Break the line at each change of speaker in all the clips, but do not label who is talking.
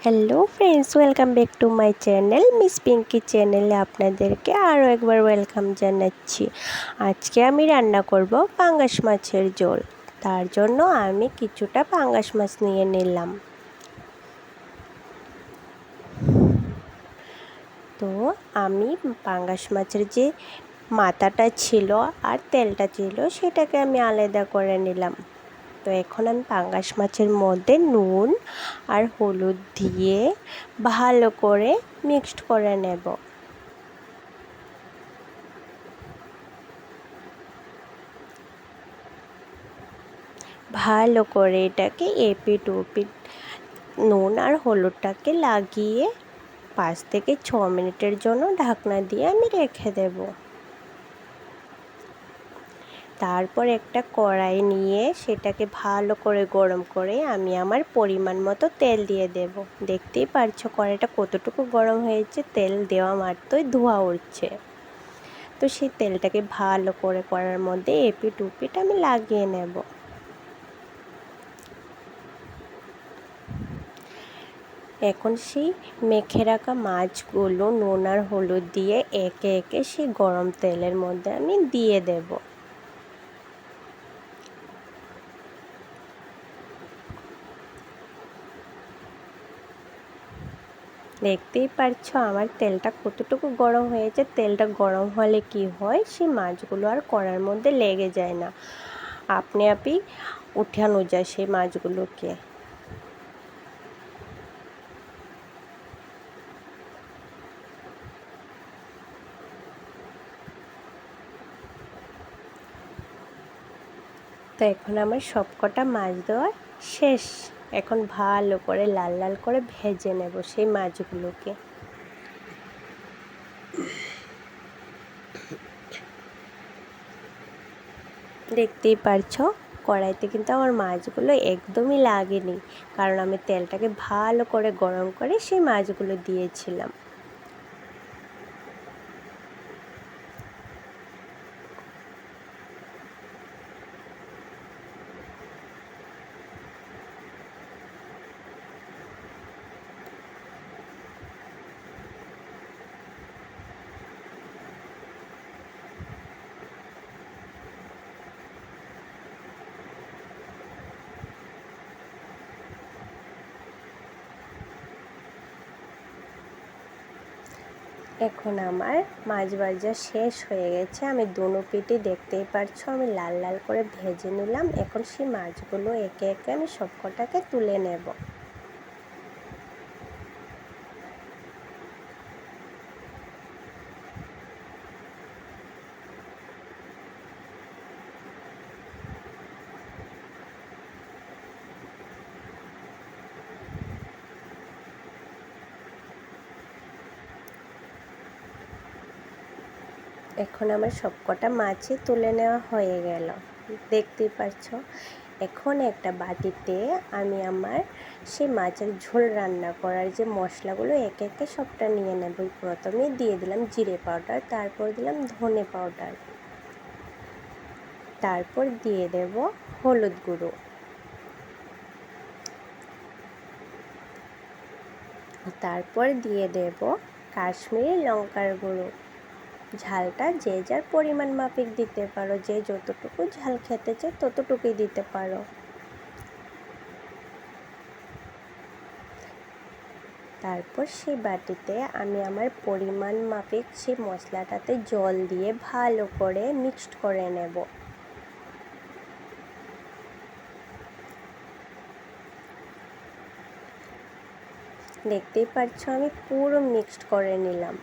Hello friends, welcome back to my channel Miss Pinky চ্যানেলে আপনাদেরকে আরও একবার ওয়েলকাম জানাচ্ছি। আজকে আমি রান্না করব পাঙ্গাস মাছের ঝোল। তার জন্য আমি কিছুটা পাঙ্গাস মাছ নিয়ে নিলাম। তো আমি পাঙ্গাস মাছের যে মাথাটা ছিল আর তেলটা ছিল সেটাকে আমি আলাদা করে নিলাম। তো এখন আমি পাঙ্গাস মাছের মধ্যে নুন আর হলুদ দিয়ে ভালো করে মিক্সড করে নেব। ভালো করে এটাকে এপিট ওপিট নুন আর হলুদটাকে লাগিয়ে 5 থেকে 6 মিনিটের জন্য ঢাকনা দিয়ে আমি রেখে দেব। তারপর একটা কড়াই নিয়ে সেটাকে ভালো করে গরম করে আমি আমার পরিমাণ মতো তেল দিয়ে দেব। দেখতেই পারছো কড়াইটা কতটুকু গরম হয়েছে, তেল দেওয়া মাত্রই ধোঁয়া উঠছে। তো সেই তেলটাকে ভালো করে কড়ার মধ্যে এপিট ওপিট আমি লাগিয়ে নেব। এখন সেই মেখে রাখা মাছগুলো নুন আর হলুদ দিয়ে একে একে সেই গরম তেলের মধ্যে আমি দিয়ে দেব। দেখতেই পারছো আমার তেলটা কতটুকু গরম হয়েছে। তেলটা গরম হলে কি হয়, সেই মাছগুলো আর কড়ার মধ্যে লেগে যায় না, আপনি আপনি উঠানো যায় সেই মাছগুলোকে। তো এখন আমার সবকটা মাছ দেওয়া শেষ। এখন ভালো করে লাল লাল করে ভেজে নেব সেই মাছগুলোকে। দেখতেই পারছো কড়াইতে কিন্তু আমার মাছগুলো একদমই লাগেনি, কারণ আমি তেলটাকে ভালো করে গরম করে সেই মাছগুলো দিয়েছিলাম। এখন আমার মাছ ভাজা শেষ হয়ে গেছে। আমি দোনো পিঠে দেখতেই পারছো আমি লাল লাল করে ভেজে নিলাম। এখন সেই মাছগুলো একে একে আমি সবকটাকে তুলে নেব। এখন আমার সবকটা মাছই তুলে নেওয়া হয়ে গেল, দেখতেই পারছো। এখন একটা বাটিতে আমি আমার সেই মাছের ঝোল রান্না করার যে মশলাগুলো একে একে সবটা নিয়ে নেব। প্রথমে দিয়ে দিলাম জিরে পাউডার, তারপর দিলাম ধনে পাউডার, তারপর দিয়ে দেব হলুদ গুঁড়ো, তারপর দিয়ে দেব কাশ্মীরি লঙ্কার গুঁড়ো। ঝালটা যে যার পরিমাণ মাফিক দিতে পারো, যে যতটুকু ঝাল খেতে চায় ততটুকুই দিতে পারো। তারপর সেই বাটিতে আমি আমার পরিমাণ মাফিক সেই মশলাটাতে জল দিয়ে ভালো করে মিক্সড করে নেব। দেখতেই পাচ্ছ আমি পুরো মিক্সড করে নিলাম।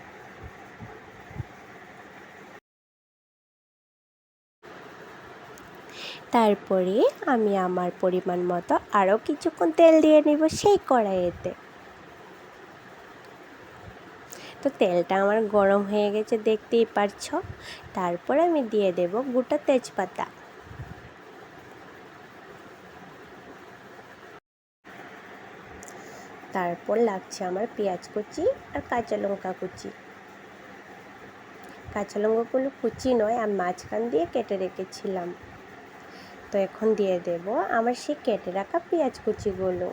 তারপরে আমি আমার পরিমাণ মতো আরও কিছুক্ষণ তেল দিয়ে নেব সেই কড়াইয়েতে। তো তেলটা আমার গরম হয়ে গেছে দেখতেই পাচ্ছ। তারপর আমি দিয়ে দেব গোটা তেজপাতা, তারপর লাগছে আমার পেঁয়াজ কুচি আর কাঁচা লঙ্কা কুচি। কাঁচা লঙ্কাগুলো কুচি নয়, আমি মাঝখান দিয়ে কেটে রেখেছিলাম। তো এখন দিয়ে দেব আমার সেই কেটে রাখা পেঁয়াজ কুচিগুলো।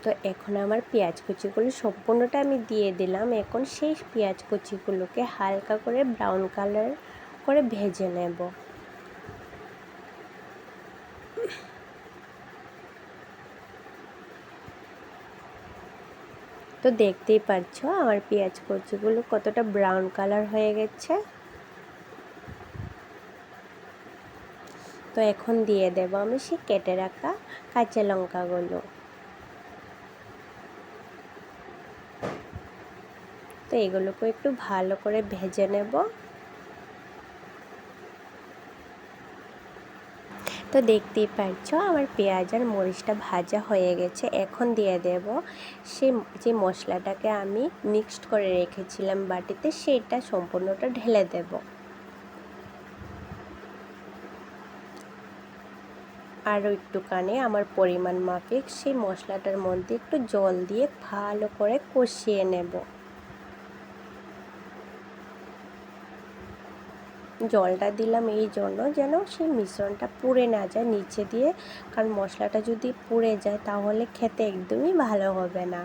তো এখন আমার পেঁয়াজ কুচিগুলো সম্পূর্ণটা আমি দিয়ে দিলাম। এখন সেই পেঁয়াজ কুচিগুলোকে হালকা করে ব্রাউন কালার করে ভেজে নেব। তো দেখতেই পাচ্ছ আমার পেঁয়াজ কুচিগুলো কতটা ব্রাউন কালার হয়ে গেছে। তো এখন দিয়ে দেব আমি সেই কেটে রাখা কাঁচা লঙ্কাগুলো। তো এগুলোকে একটু ভালো করে ভেজে নেব। তো দেখতেই পাচ্ছ আমার পেঁয়াজ আর মরিচটা ভাজা হয়ে গেছে। এখন দিয়ে দেব সেই যে মশলাটাকে আমি মিক্সড করে রেখেছিলাম বাটিতে, সেটা সম্পূর্ণটা ঢেলে দেব। আরও একটুখানি আমার পরিমাণ মাফিক সেই মশলাটার মধ্যে একটু জল দিয়ে ভালো করে কষিয়ে নেব। জলটা দিলাম এই জন্য যেন সেই মিশ্রণটা পুড়ে না যায় নিচে দিয়ে, কারণ মশলাটা যদি পুড়ে যায় তাহলে খেতে একদমই ভালো হবে না।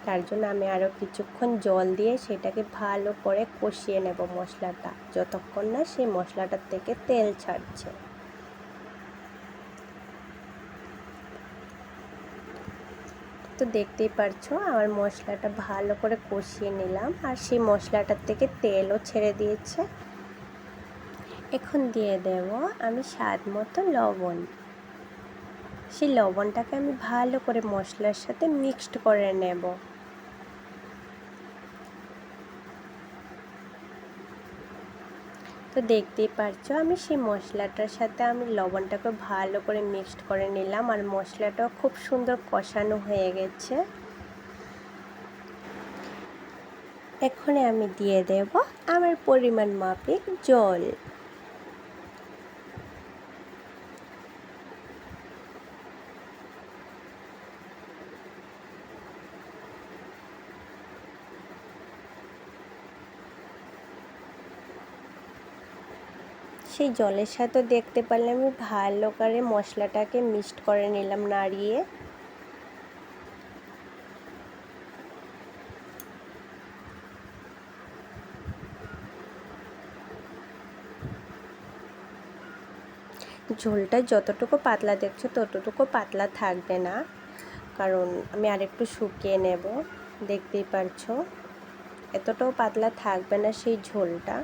তার জন্য আমি আরও কিছুক্ষণ জল দিয়ে সেটাকে ভালো করে কষিয়ে নেব মশলাটা, যতক্ষণ না সেই মশলাটার থেকে তেল ছাড়ছে। তো দেখতেই পারছো আমার মশলাটা ভালো করে কষিয়ে নিলাম আর সেই মশলাটার থেকে তেলও ছেড়ে দিয়েছে। এখন দিয়ে দেব আমি স্বাদ মতো লবণ। সেই লবণটাকে আমি ভালো করে মশলার সাথে মিক্সড করে নেব। তো দেখতেই পারছো আমি সেই মশলাটার সাথে আমি লবণটাকে ভালো করে মিক্সড করে নিলাম আর মশলাটাও খুব সুন্দর কষানো হয়ে গেছে। এখন আমি দিয়ে দেব আমার পরিমাণ মাফিক জল। সেই জলের সাথে দেখতে পারলে আমি ভালো করে মশলাটাকে মিক্সড করে নিলাম নাড়িয়ে। ঝোলটা যতটুকু পাতলা দেখছো ততটুকু পাতলা থাকবে না, কারণ আমি আরেকটু শুকিয়ে নেব। দেখতেই পারছো এতটাও পাতলা থাকবে না সেই ঝোলটা।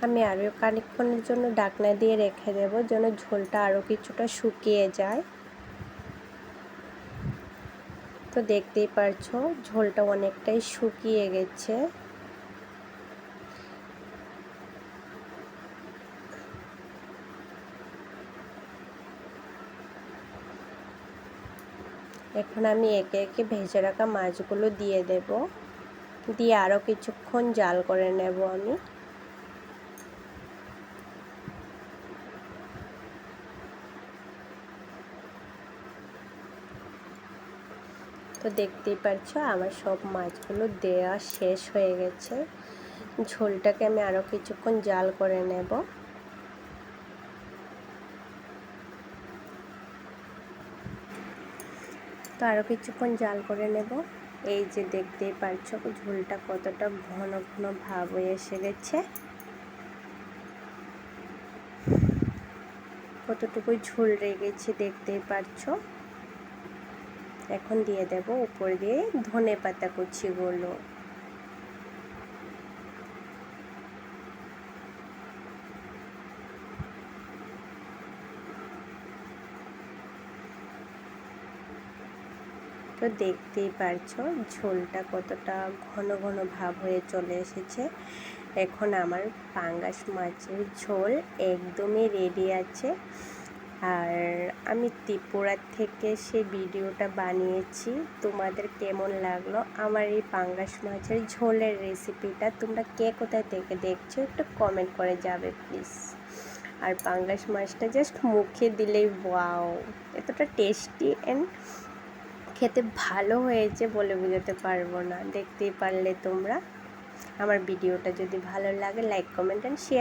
আমি আরও খানিকক্ষণের জন্য ঢাকনা দিয়ে রেখে দেব যেন ঝোলটা আরও কিছুটা শুকিয়ে যায়। তো দেখতেই পারছো ঝোলটা অনেকটাই শুকিয়ে গেছে। এখন আমি একে একে ভেজে রাখা মাছগুলো দিয়ে দেব, দিয়ে আরও কিছুক্ষণ জাল করে নেব আমি। তো দেখতেই পাচ্ছ আমার সব মাছগুলো দেওয়া শেষ হয়ে গেছে। ঝোলটাকে আমি আরও কিছুক্ষণ জাল করে নেব। তো আরও কিছুক্ষণ জাল করে নেব। এই যে দেখতেই পাচ্ছ ঝোলটা কতটা ঘন ঘন ভাব হয়ে এসে গেছে, কতটুকু ঝোল রেখেছি দেখতেই পাচ্ছ। এখন দিয়ে দেব উপর দিয়ে ধনেপাতা কুচিগুলো। তো দেখতেই পারছো ঝোলটা কতটা ঘন ঘন ভাব হয়ে চলে এসেছে। এখন আমার পাঙ্গাস মাছের ঝোল একদমই রেডি আছে। আর আমি ত্রিপুরা থেকে সেই ভিডিওটা বানিয়েছি। তোমাদের কেমন লাগলো আমার এই পাঙ্গাস মাছের ঝোলের রেসিপিটা? তোমরা কে কোথায় থেকে দেখছো একটু কমেন্ট করে যাবে প্লিজ। আর পাঙ্গাস মাছটা জাস্ট মুখে দিলেই ওয়াও, এতটা টেস্টি অ্যান্ড খেতে ভালো হয়েছে বলে বোঝাতে পারবো না। দেখতেই পারলে তোমরা। আমার ভিডিওটা যদি ভালো লাগে লাইক কমেন্ট অ্যান্ড শেয়ার।